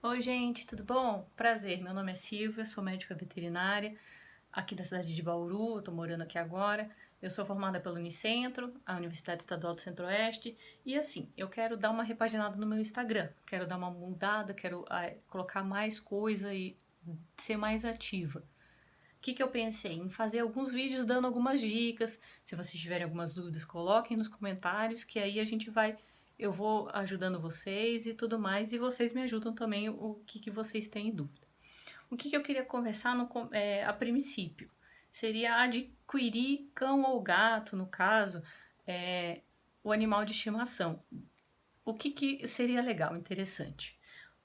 Oi, gente, tudo bom? Prazer, meu nome é Silvia, sou médica veterinária aqui da cidade de Bauru, eu tô morando aqui agora. Eu sou formada pelo Unicentro, a Universidade Estadual do Centro-Oeste, e assim, eu quero dar uma repaginada no meu Instagram, quero dar uma mudada, quero colocar mais coisa e ser mais ativa. O que eu pensei? Em fazer alguns vídeos dando algumas dicas. Se vocês tiverem algumas dúvidas, coloquem nos comentários, que aí eu vou ajudando vocês e tudo mais, e vocês me ajudam também o que vocês têm em dúvida. O que eu queria conversar a princípio? Seria adquirir cão ou gato, no caso, o animal de estimação. O que seria legal, interessante?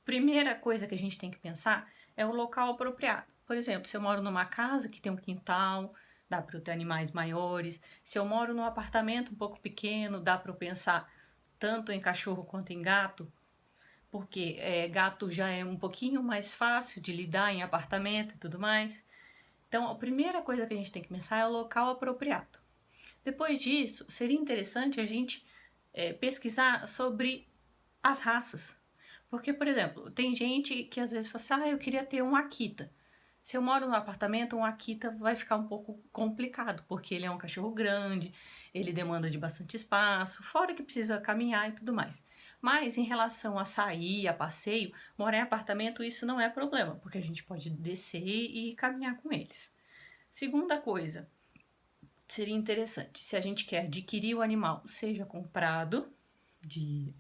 Primeira coisa que a gente tem que pensar é o local apropriado. Por exemplo, se eu moro numa casa que tem um quintal, dá para eu ter animais maiores. Se eu moro num apartamento um pouco pequeno, dá para eu pensar tanto em cachorro quanto em gato, porque gato já é um pouquinho mais fácil de lidar em apartamento e tudo mais. Então, a primeira coisa que a gente tem que pensar é o local apropriado. Depois disso, seria interessante a gente pesquisar sobre as raças. Porque, por exemplo, tem gente que às vezes fala assim, eu queria ter um Akita. Se eu moro no apartamento, um Akita vai ficar um pouco complicado, porque ele é um cachorro grande, ele demanda de bastante espaço, fora que precisa caminhar e tudo mais. Mas em relação a sair, a passeio, morar em apartamento, isso não é problema, porque a gente pode descer e caminhar com eles. Segunda coisa, seria interessante, se a gente quer adquirir o animal, seja comprado de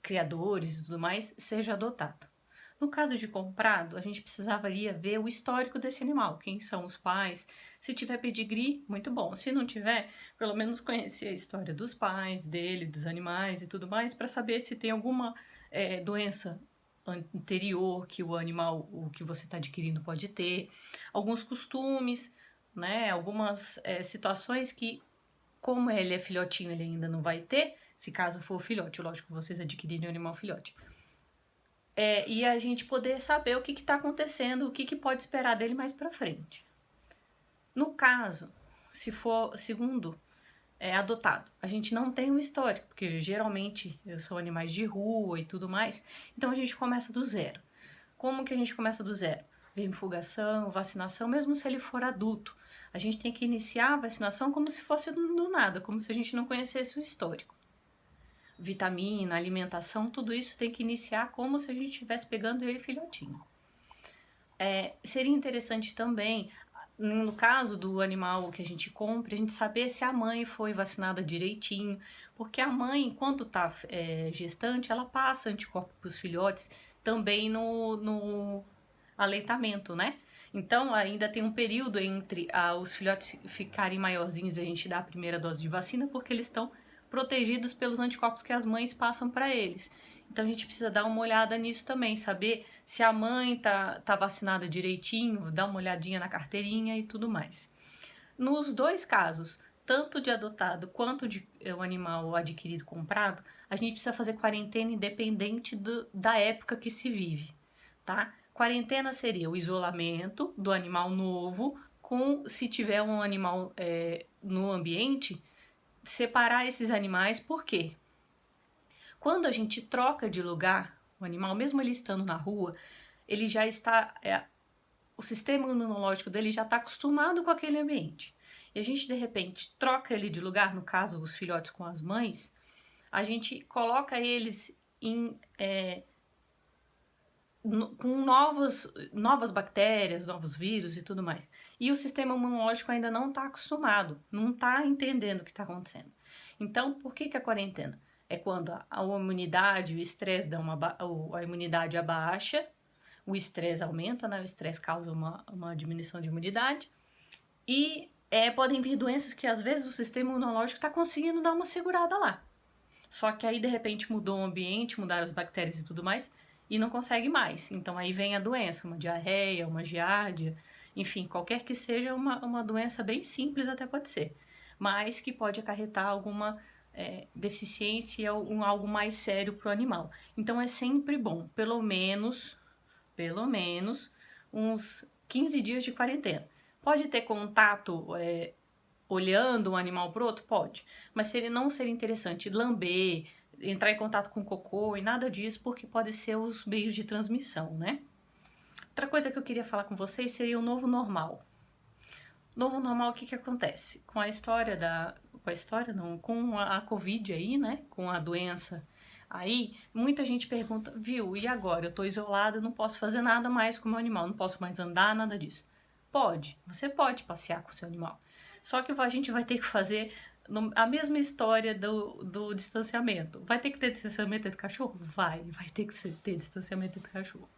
criadores e tudo mais, seja adotado. No caso de comprado, a gente precisaria ver o histórico desse animal, quem são os pais. Se tiver pedigree, muito bom. Se não tiver, pelo menos conhecer a história dos pais, dele, dos animais e tudo mais, para saber se tem alguma doença anterior que o animal, o que você está adquirindo, pode ter. Alguns costumes, né? Algumas situações que, como ele é filhotinho, ele ainda não vai ter, se caso for filhote, lógico, vocês adquirirem um animal filhote. E a gente poder saber o que está acontecendo, o que pode esperar dele mais para frente. No caso, se for segundo adotado, a gente não tem um histórico, porque geralmente são animais de rua e tudo mais, então a gente começa do zero. Como que a gente começa do zero? Vermifugação, vacinação, mesmo se ele for adulto. A gente tem que iniciar a vacinação como se fosse do nada, como se a gente não conhecesse o histórico. Vitamina, alimentação, tudo isso tem que iniciar como se a gente estivesse pegando ele filhotinho. Seria interessante também, no caso do animal que a gente compra, a gente saber se a mãe foi vacinada direitinho, porque a mãe, enquanto está gestante, ela passa anticorpo para os filhotes também no aleitamento, né? Então ainda tem um período entre os filhotes ficarem maiorzinhos e a gente dar a primeira dose de vacina, porque eles estão protegidos pelos anticorpos que as mães passam para eles. Então a gente precisa dar uma olhada nisso também, saber se a mãe tá vacinada direitinho, dar uma olhadinha na carteirinha e tudo mais. Nos dois casos, tanto de adotado quanto de um animal adquirido comprado, a gente precisa fazer quarentena independente da época que se vive, tá? Quarentena seria o isolamento do animal novo, se tiver um animal no ambiente, separar esses animais, por quê? Quando a gente troca de lugar, o animal, mesmo ele estando na rua, ele já está, o sistema imunológico dele já está acostumado com aquele ambiente. E a gente, de repente, troca ele de lugar, no caso, os filhotes com as mães, a gente coloca eles com novas bactérias, novos vírus e tudo mais. E o sistema imunológico ainda não está acostumado, não está entendendo o que está acontecendo. Então, por que a quarentena? É quando a imunidade, o estresse a imunidade abaixa, o estresse aumenta, né? O estresse causa uma diminuição de imunidade e podem vir doenças que às vezes o sistema imunológico está conseguindo dar uma segurada lá. Só que aí de repente mudou o ambiente, mudaram as bactérias e tudo mais e não consegue mais. Então aí vem a doença, uma diarreia, uma giardia, enfim, qualquer que seja uma doença bem simples até pode ser, mas que pode acarretar alguma deficiência ou algo mais sério para o animal. Então é sempre bom, pelo menos uns 15 dias de quarentena. Pode ter contato olhando um animal pro outro? Pode. Mas se ele não ser interessante, lamber, entrar em contato com cocô e nada disso, porque pode ser os meios de transmissão, né? Outra coisa que eu queria falar com vocês seria o novo normal. Novo normal, o que que acontece? Com a história com a Covid aí, né? Com a doença aí, muita gente pergunta, viu, e agora? Eu tô isolada, não posso fazer nada mais com o meu animal, não posso mais andar, nada disso. Pode, você pode passear com o seu animal. Só que a gente vai ter que fazer a mesma história do distanciamento. Vai ter que ter distanciamento entre cachorro? Vai ter que ter distanciamento entre cachorro.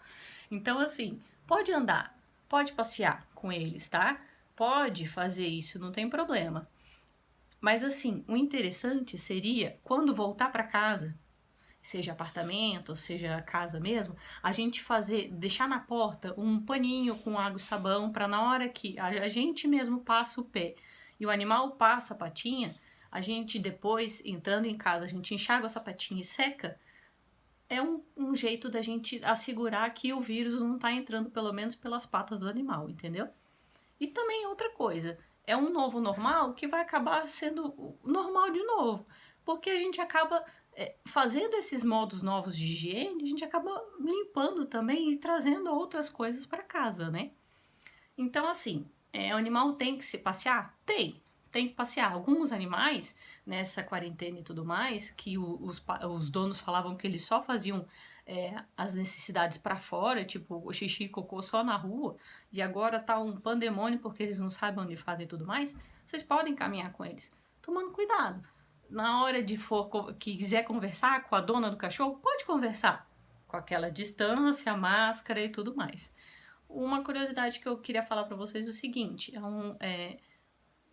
Então, assim, pode andar, pode passear com eles, tá? Pode fazer isso, não tem problema. Mas, assim, o interessante seria, quando voltar para casa, seja apartamento, seja casa mesmo, a gente deixar na porta um paninho com água e sabão para na hora que a gente mesmo passa o pé e o animal passa a patinha, a gente depois, entrando em casa, a gente enxágua essa patinha e seca. É um jeito da gente assegurar que o vírus não tá entrando pelo menos pelas patas do animal, entendeu? E também outra coisa, é um novo normal que vai acabar sendo normal de novo, porque a gente acaba fazendo esses modos novos de higiene, a gente acaba limpando também e trazendo outras coisas para casa, né? Então, assim, o animal tem que se passear? Tem que passear. Alguns animais, nessa quarentena e tudo mais, que os donos falavam que eles só faziam as necessidades para fora, tipo o xixi e cocô só na rua, e agora tá um pandemônio porque eles não sabem onde fazem e tudo mais, vocês podem caminhar com eles, tomando cuidado. Na hora que quiser conversar com a dona do cachorro, pode conversar, com aquela distância, máscara e tudo mais. Uma curiosidade que eu queria falar para vocês é o seguinte,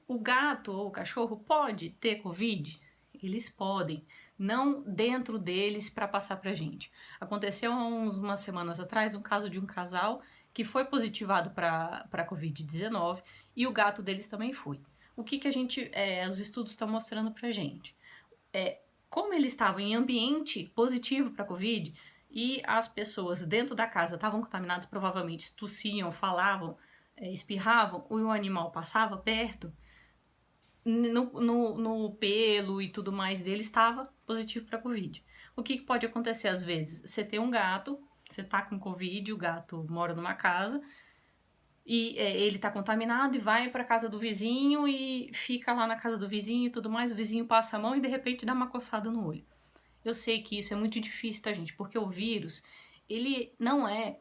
o gato ou o cachorro pode ter Covid? Eles podem, não dentro deles para passar pra gente. Aconteceu há umas semanas atrás um caso de um casal que foi positivado para Covid-19 e o gato deles também foi. O que os estudos estão mostrando pra gente? Como eles estavam em ambiente positivo para Covid e as pessoas dentro da casa estavam contaminadas, provavelmente tossiam, falavam, espirravam, o animal passava perto, no pelo e tudo mais dele estava positivo para Covid. O que pode acontecer às vezes? Você tem um gato, você tá com Covid, o gato mora numa casa e ele tá contaminado e vai para casa do vizinho e fica lá na casa do vizinho e tudo mais, o vizinho passa a mão e de repente dá uma coçada no olho. Eu sei que isso é muito difícil, tá, gente? Porque o vírus, ele não é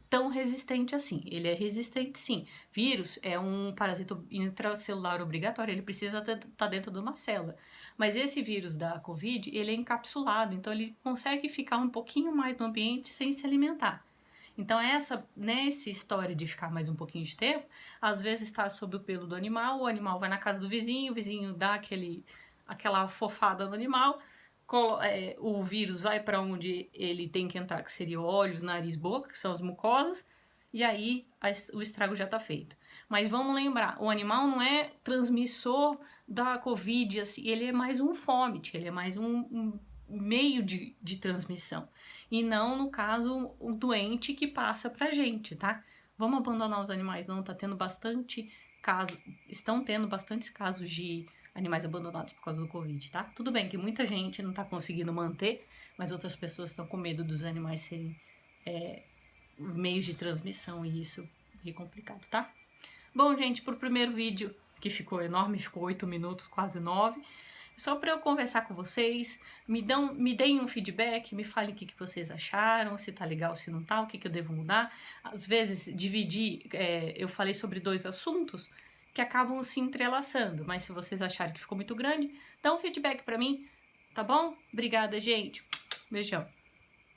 tão resistente assim. Ele é resistente, sim. Vírus é um parasita intracelular obrigatório, ele precisa estar dentro de uma célula. Mas esse vírus da Covid, ele é encapsulado, então ele consegue ficar um pouquinho mais no ambiente sem se alimentar. Então essa história de ficar mais um pouquinho de tempo, às vezes está sob o pelo do animal, o animal vai na casa do vizinho, o vizinho dá aquela fofada no animal, o vírus vai para onde ele tem que entrar, que seria olhos, nariz, boca, que são as mucosas, e aí o estrago já está feito. Mas vamos lembrar, o animal não é transmissor da Covid, assim, ele é mais um fômite, ele é mais um meio de transmissão. E não, no caso, o doente que passa pra gente, tá? Vamos abandonar os animais, não, estão tendo bastante casos de animais abandonados por causa do Covid, tá? Tudo bem que muita gente não tá conseguindo manter, mas outras pessoas estão com medo dos animais serem meios de transmissão e isso é complicado, tá? Bom, gente, pro primeiro vídeo, que ficou enorme, ficou 8 minutos, quase 9, só para eu conversar com vocês, me deem um feedback, me falem o que vocês acharam, se tá legal, se não tá, o que eu devo mudar. Às vezes, eu falei sobre 2 assuntos que acabam se entrelaçando, mas se vocês acharem que ficou muito grande, dá um feedback para mim, tá bom? Obrigada, gente. Beijão.